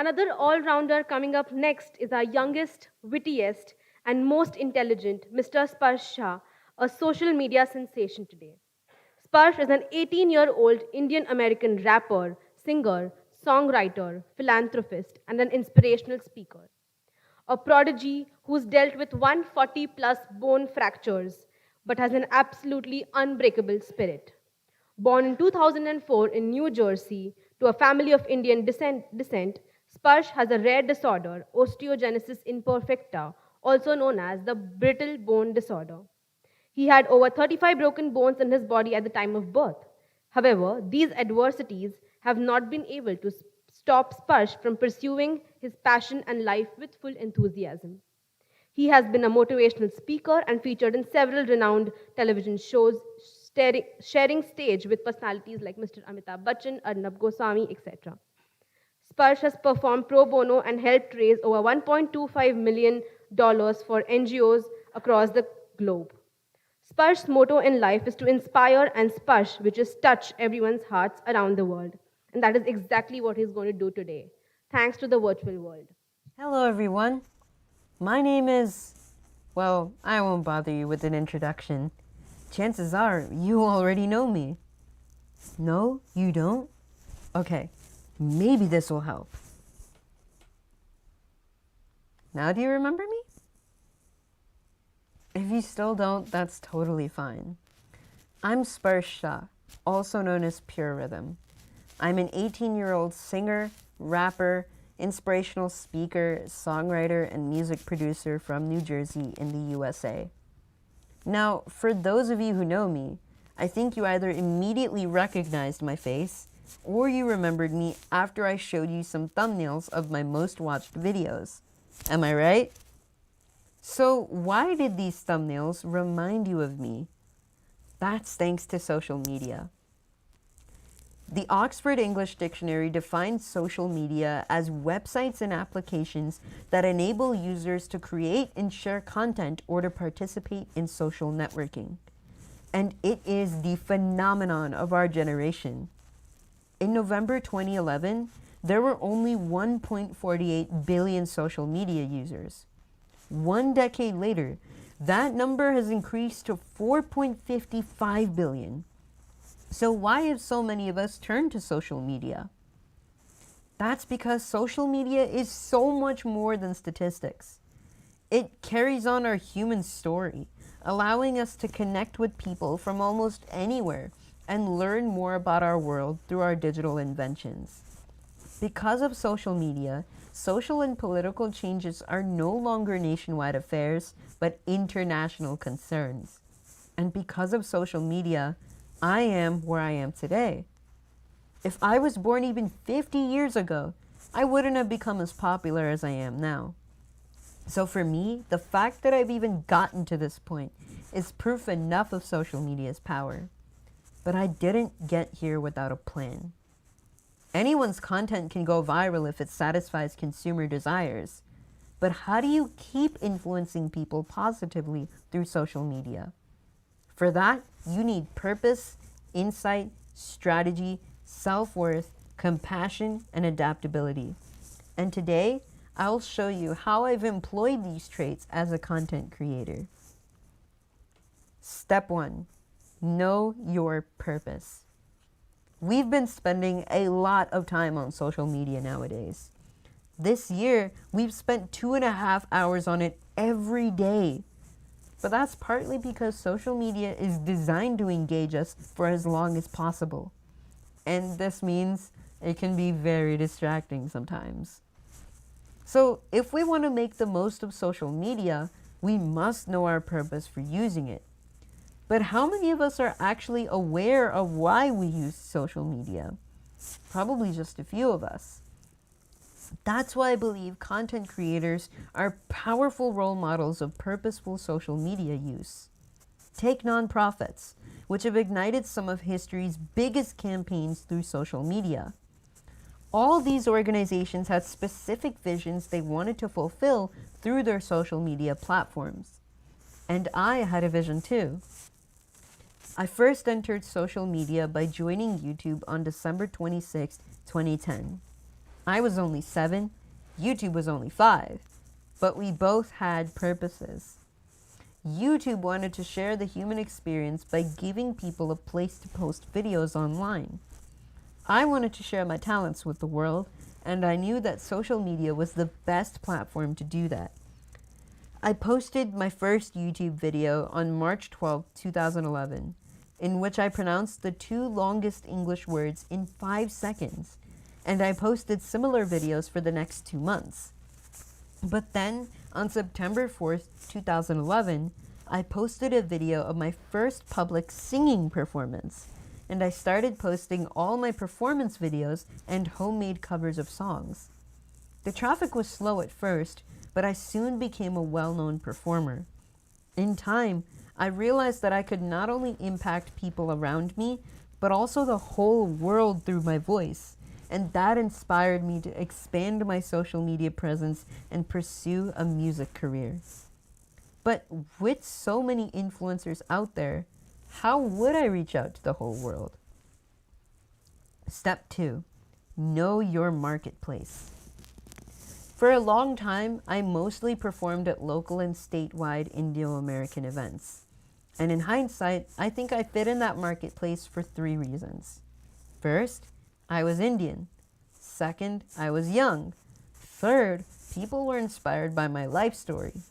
Another all rounder coming up next is our youngest, wittiest, and most intelligent, Mr. Sparsh Shah, a social media sensation today. Sparsh is an 18-year-old Indian American rapper, singer, songwriter, philanthropist, and an inspirational speaker. A prodigy who's dealt with 140 plus bone fractures but has an absolutely unbreakable spirit. Born in 2004 in New Jersey to a family of Indian descent, Sparsh has a rare disorder, osteogenesis imperfecta, also known as the brittle bone disorder. He had over 35 broken bones in his body at the time of birth. However, these adversities have not been able to stop Sparsh from pursuing his passion and life with full enthusiasm. He has been a motivational speaker and featured in several renowned television shows, sharing stage with personalities like Mr. Amitabh Bachchan, Arnab Goswami, etc. Sparsh has performed pro bono and helped raise over $1.25 million for NGOs across the globe. Sparsh's motto in life is to inspire and sparsh, which is touch everyone's hearts around the world. And that is exactly what he's going to do today, thanks to the virtual world. Hello, everyone. My name is... Well, I won't bother you with an introduction. Chances are you already know me. No, you don't? Okay, maybe this will help. Now do you remember me? If you still don't, that's totally fine. I'm Sparsh Shah, also known as Pure Rhythm. I'm an 18-year-old singer, rapper, inspirational speaker, songwriter, and music producer from New Jersey in the USA. Now, for those of you who know me, I think you either immediately recognized my face or you remembered me after I showed you some thumbnails of my most watched videos. Am I right? So why did these thumbnails remind you of me? That's thanks to social media. The Oxford English Dictionary defines social media as websites and applications that enable users to create and share content or to participate in social networking. And it is the phenomenon of our generation. In November 2011, there were only 1.48 billion social media users. 1 decade later, that number has increased to 4.55 billion. So why have so many of us turned to social media? That's because social media is so much more than statistics. It carries on our human story, allowing us to connect with people from almost anywhere and learn more about our world through our digital inventions. Because of social media, social and political changes are no longer nationwide affairs, but international concerns. And because of social media, I am where I am today. If I was born even 50 years ago, I wouldn't have become as popular as I am now. So for me, the fact that I've even gotten to this point is proof enough of social media's power. But I didn't get here without a plan. Anyone's content can go viral if it satisfies consumer desires. But how do you keep influencing people positively through social media? For that, you need purpose, insight, strategy, self-worth, compassion, and adaptability. And today, I'll show you how I've employed these traits as a content creator. Step 1, know your purpose. We've been spending a lot of time on social media nowadays. This year, we've spent 2.5 hours on it every day. But that's partly because social media is designed to engage us for as long as possible. And this means it can be very distracting sometimes. So if we want to make the most of social media, we must know our purpose for using it. But how many of us are actually aware of why we use social media? Probably just a few of us. That's why I believe content creators are powerful role models of purposeful social media use. Take nonprofits, which have ignited some of history's biggest campaigns through social media. All these organizations had specific visions they wanted to fulfill through their social media platforms. And I had a vision too. I first entered social media by joining YouTube on December 26, 2010. I was only 7, YouTube was only 5, but we both had purposes. YouTube wanted to share the human experience by giving people a place to post videos online. I wanted to share my talents with the world, and I knew that social media was the best platform to do that. I posted my first YouTube video on March 12, 2011, in which I pronounced the 2 longest English words in 5 seconds, and I posted similar videos for the next 2 months. But then, on September 4th, 2011, I posted a video of my first public singing performance, and I started posting all my performance videos and homemade covers of songs. The traffic was slow at first, but I soon became a well-known performer. In time, I realized that I could not only impact people around me, but also the whole world through my voice. And that inspired me to expand my social media presence and pursue a music career. But with so many influencers out there, how would I reach out to the whole world? Step 2, know your marketplace. For a long time, I mostly performed at local and statewide Indo-American events. And in hindsight, I think I fit in that marketplace for 3 reasons. First, I was Indian. Second, I was young. Third, people were inspired by my life story.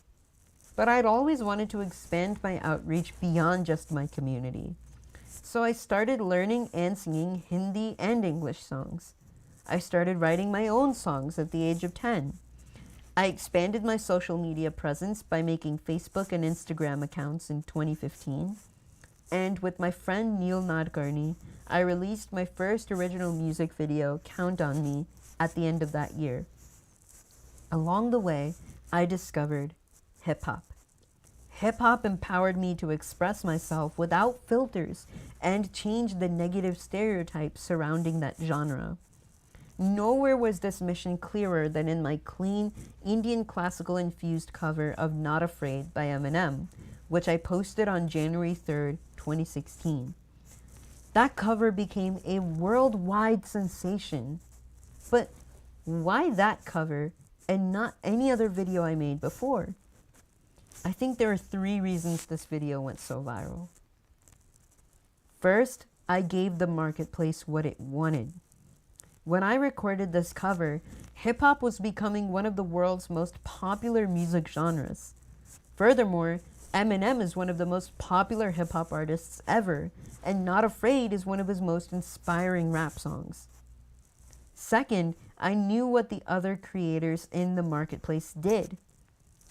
But I'd always wanted to expand my outreach beyond just my community. So I started learning and singing Hindi and English songs. I started writing my own songs at the age of 10. I expanded my social media presence by making Facebook and Instagram accounts in 2015. And with my friend Neil Nadkarni, I released my first original music video, Count on Me, at the end of that year. Along the way, I discovered hip-hop. Hip-hop empowered me to express myself without filters and change the negative stereotypes surrounding that genre. Nowhere was this mission clearer than in my clean, Indian classical-infused cover of Not Afraid by Eminem, which I posted on January 3rd, 2016. That cover became a worldwide sensation. But why that cover and not any other video I made before? I think there are 3 reasons this video went so viral. First, I gave the marketplace what it wanted. When I recorded this cover, hip-hop was becoming one of the world's most popular music genres. Furthermore, Eminem is one of the most popular hip-hop artists ever, and Not Afraid is one of his most inspiring rap songs. Second, I knew what the other creators in the marketplace did.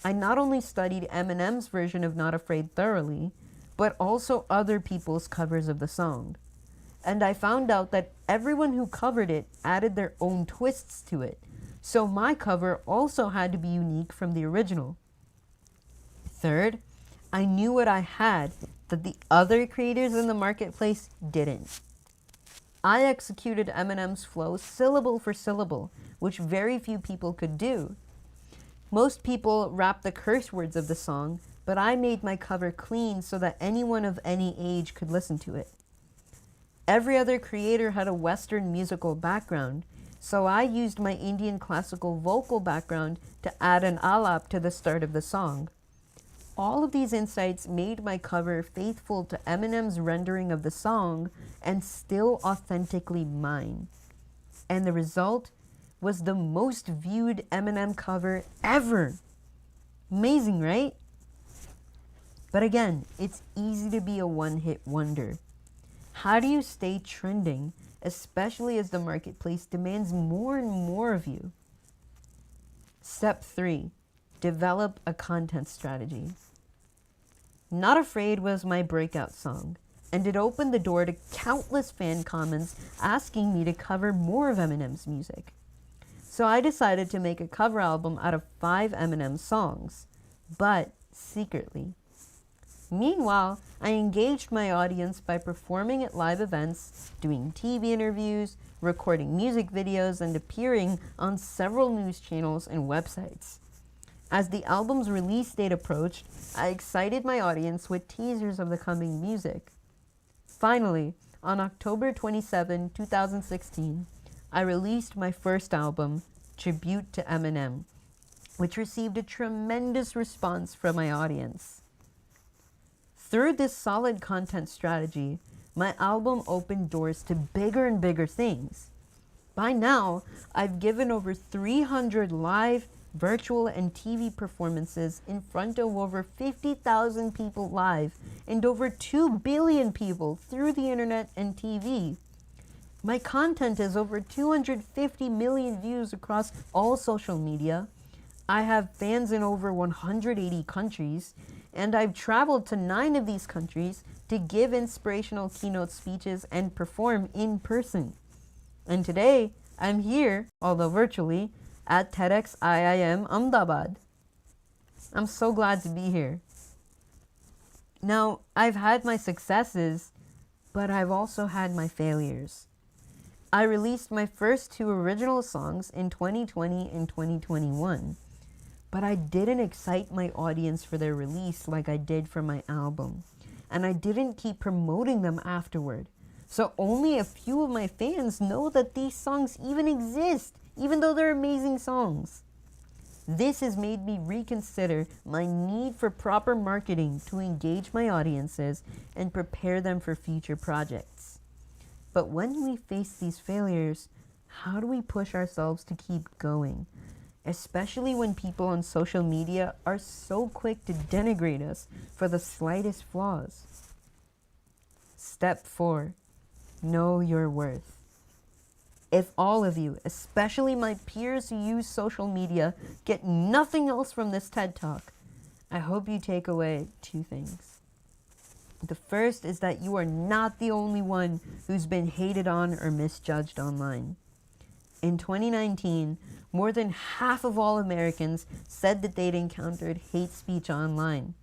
I not only studied Eminem's version of Not Afraid thoroughly, but also other people's covers of the song. And I found out that everyone who covered it added their own twists to it, so my cover also had to be unique from the original. Third, I knew what I had that the other creators in the marketplace didn't. I executed Eminem's flow syllable for syllable, which very few people could do. Most people rap the curse words of the song, but I made my cover clean so that anyone of any age could listen to it. Every other creator had a Western musical background, so I used my Indian classical vocal background to add an alap to the start of the song. All of these insights made my cover faithful to Eminem's rendering of the song and still authentically mine. And the result was the most viewed Eminem cover ever. Amazing, right? But again, it's easy to be a one-hit wonder. How do you stay trending, especially as the marketplace demands more and more of you? Step 3, develop a content strategy. Not Afraid was my breakout song, and it opened the door to countless fan comments asking me to cover more of Eminem's music. So I decided to make a cover album out of 5 Eminem songs, but secretly. Meanwhile, I engaged my audience by performing at live events, doing TV interviews, recording music videos, and appearing on several news channels and websites. As the album's release date approached, I excited my audience with teasers of the coming music. Finally, on October 27, 2016, I released my first album, Tribute to Eminem, which received a tremendous response from my audience. Through this solid content strategy, my album opened doors to bigger and bigger things. By now, I've given over 300 live, virtual, and TV performances in front of over 50,000 people live and over 2 billion people through the internet and TV. My content has over 250 million views across all social media. I have fans in over 180 countries, and I've traveled to 9 of these countries to give inspirational keynote speeches and perform in person. And today, I'm here, although virtually, at TEDx IIM Ahmedabad. I'm so glad to be here. Now, I've had my successes, but I've also had my failures. I released my first 2 original songs in 2020 and 2021, but I didn't excite my audience for their release like I did for my album, and I didn't keep promoting them afterward. So only a few of my fans know that these songs even exist, even though they're amazing songs. This has made me reconsider my need for proper marketing to engage my audiences and prepare them for future projects. But when we face these failures, how do we push ourselves to keep going? Especially when people on social media are so quick to denigrate us for the slightest flaws. Step 4. Know your worth. If all of you, especially my peers who use social media, get nothing else from this TED Talk, I hope you take away 2 things. The first is that you are not the only one who's been hated on or misjudged online. In 2019, more than half of all Americans said that they'd encountered hate speech online.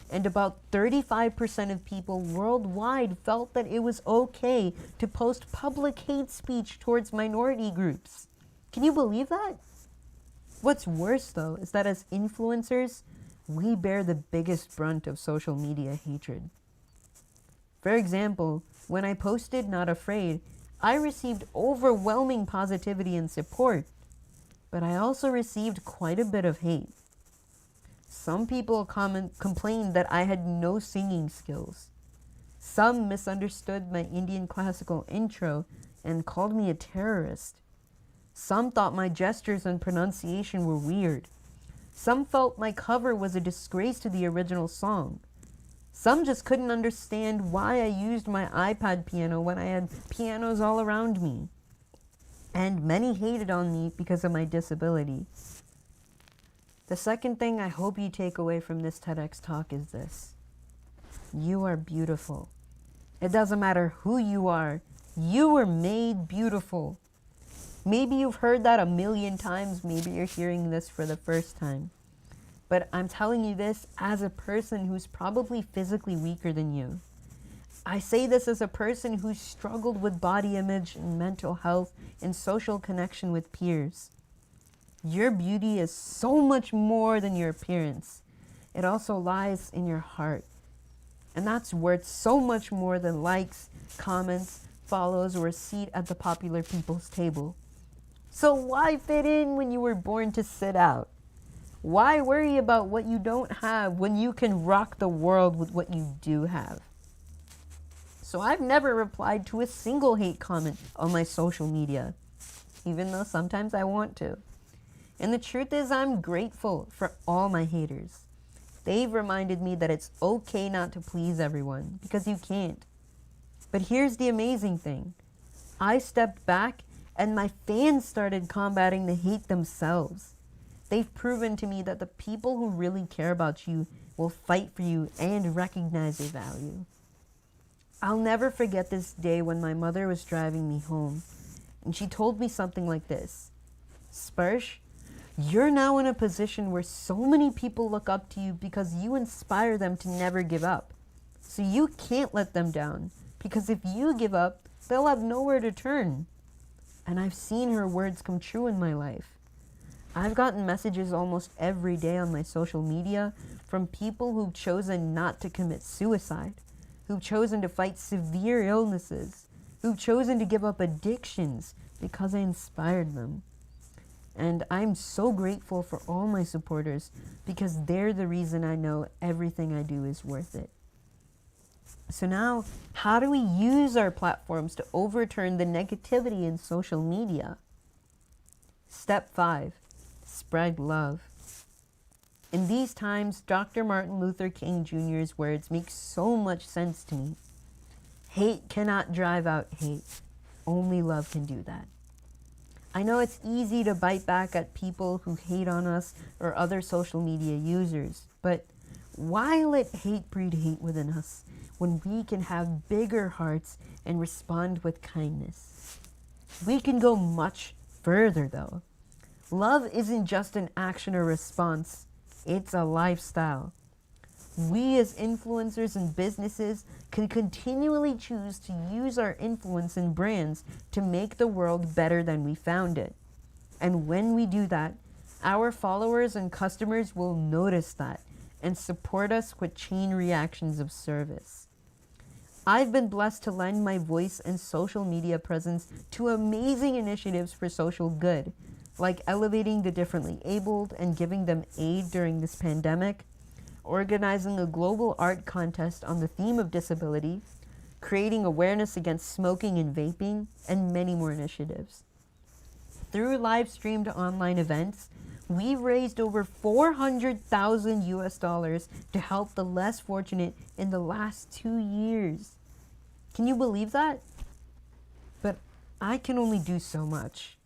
And about 35% of people worldwide felt that it was okay to post public hate speech towards minority groups. Can you believe that? What's worse, though, is that as influencers, we bear the biggest brunt of social media hatred. For example, when I posted Not Afraid, I received overwhelming positivity and support, but I also received quite a bit of hate. Some people complained that I had no singing skills. Some misunderstood my Indian classical intro and called me a terrorist. Some thought my gestures and pronunciation were weird. Some felt my cover was a disgrace to the original song. Some just couldn't understand why I used my iPad piano when I had pianos all around me. And many hated on me because of my disability. The second thing I hope you take away from this TEDx talk is this. You are beautiful. It doesn't matter who you are. You were made beautiful. Maybe you've heard that a million times. Maybe you're hearing this for the first time. But I'm telling you this as a person who's probably physically weaker than you. I say this as a person who's struggled with body image and mental health and social connection with peers. Your beauty is so much more than your appearance. It also lies in your heart. And that's worth so much more than likes, comments, follows, or a seat at the popular people's table. So why fit in when you were born to sit out? Why worry about what you don't have when you can rock the world with what you do have? So I've never replied to a single hate comment on my social media, even though sometimes I want to. And the truth is, I'm grateful for all my haters. They've reminded me that it's okay not to please everyone, because you can't. But here's the amazing thing. I stepped back and my fans started combating the hate themselves. They've proven to me that the people who really care about you will fight for you and recognize your value. I'll never forget this day when my mother was driving me home, and she told me something like this. Sparsh, you're now in a position where so many people look up to you because you inspire them to never give up. So you can't let them down, because if you give up, they'll have nowhere to turn. And I've seen her words come true in my life. I've gotten messages almost every day on my social media from people who've chosen not to commit suicide, who've chosen to fight severe illnesses, who've chosen to give up addictions, because I inspired them. And I'm so grateful for all my supporters because they're the reason I know everything I do is worth it. So now, how do we use our platforms to overturn the negativity in social media? Step 5, spread love. In these times, Dr. Martin Luther King Jr.'s words make so much sense to me. Hate cannot drive out hate. Only love can do that. I know it's easy to bite back at people who hate on us or other social media users, but why let hate breed hate within us when we can have bigger hearts and respond with kindness? We can go much further though. Love isn't just an action or response, it's a lifestyle. We as influencers and businesses can continually choose to use our influence and brands to make the world better than we found it. And when we do that, our followers and customers will notice that and support us with chain reactions of service. I've been blessed to lend my voice and social media presence to amazing initiatives for social good, like elevating the differently abled and giving them aid during this pandemic, organizing a global art contest on the theme of disability, creating awareness against smoking and vaping, and many more initiatives. Through live-streamed online events, we've raised over 400,000 US dollars to help the less fortunate in the last 2 years. Can you believe that? But I can only do so much.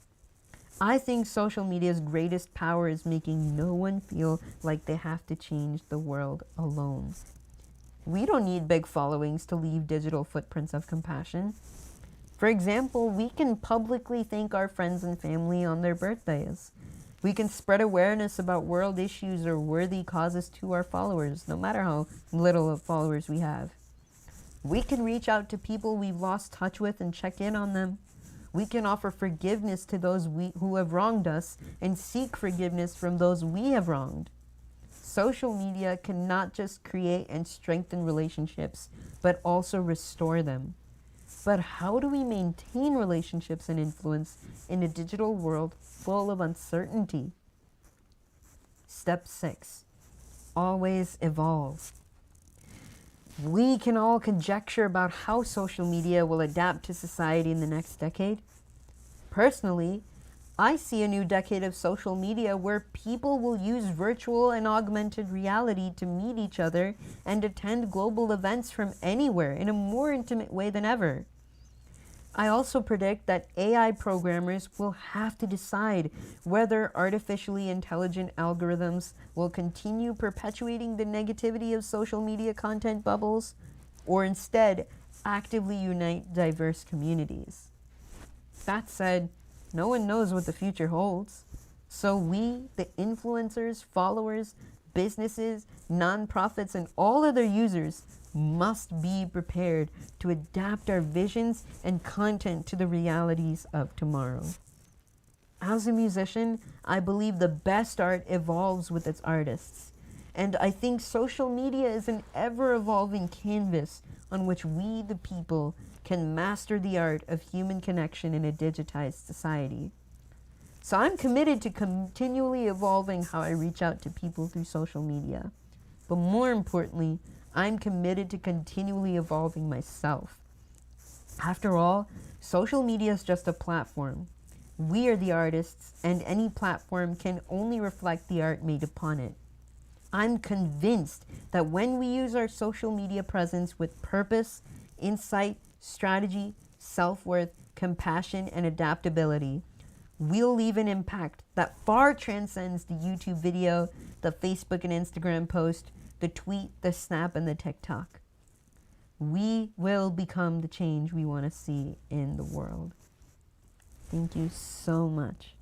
I think social media's greatest power is making no one feel like they have to change the world alone. We don't need big followings to leave digital footprints of compassion. For example, we can publicly thank our friends and family on their birthdays. We can spread awareness about world issues or worthy causes to our followers, no matter how little of followers we have. We can reach out to people we've lost touch with and check in on them. We can offer forgiveness to those who have wronged us and seek forgiveness from those we have wronged. Social media can not just create and strengthen relationships, but also restore them. But how do we maintain relationships and influence in a digital world full of uncertainty? Step 6, always evolve. We can all conjecture about how social media will adapt to society in the next decade. Personally, I see a new decade of social media where people will use virtual and augmented reality to meet each other and attend global events from anywhere in a more intimate way than ever. I also predict that AI programmers will have to decide whether artificially intelligent algorithms will continue perpetuating the negativity of social media content bubbles, or instead actively unite diverse communities. That said, no one knows what the future holds. So we, the influencers, followers, businesses, nonprofits, and all other users must be prepared to adapt our visions and content to the realities of tomorrow. As a musician, I believe the best art evolves with its artists. And I think social media is an ever-evolving canvas on which we, the people, can master the art of human connection in a digitized society. So I'm committed to continually evolving how I reach out to people through social media. But more importantly, I'm committed to continually evolving myself. After all, social media is just a platform. We are the artists, and any platform can only reflect the art made upon it. I'm convinced that when we use our social media presence with purpose, insight, strategy, self-worth, compassion, and adaptability, we'll leave an impact that far transcends the YouTube video, the Facebook and Instagram post, the tweet, the snap, and the TikTok. We will become the change we want to see in the world. Thank you so much.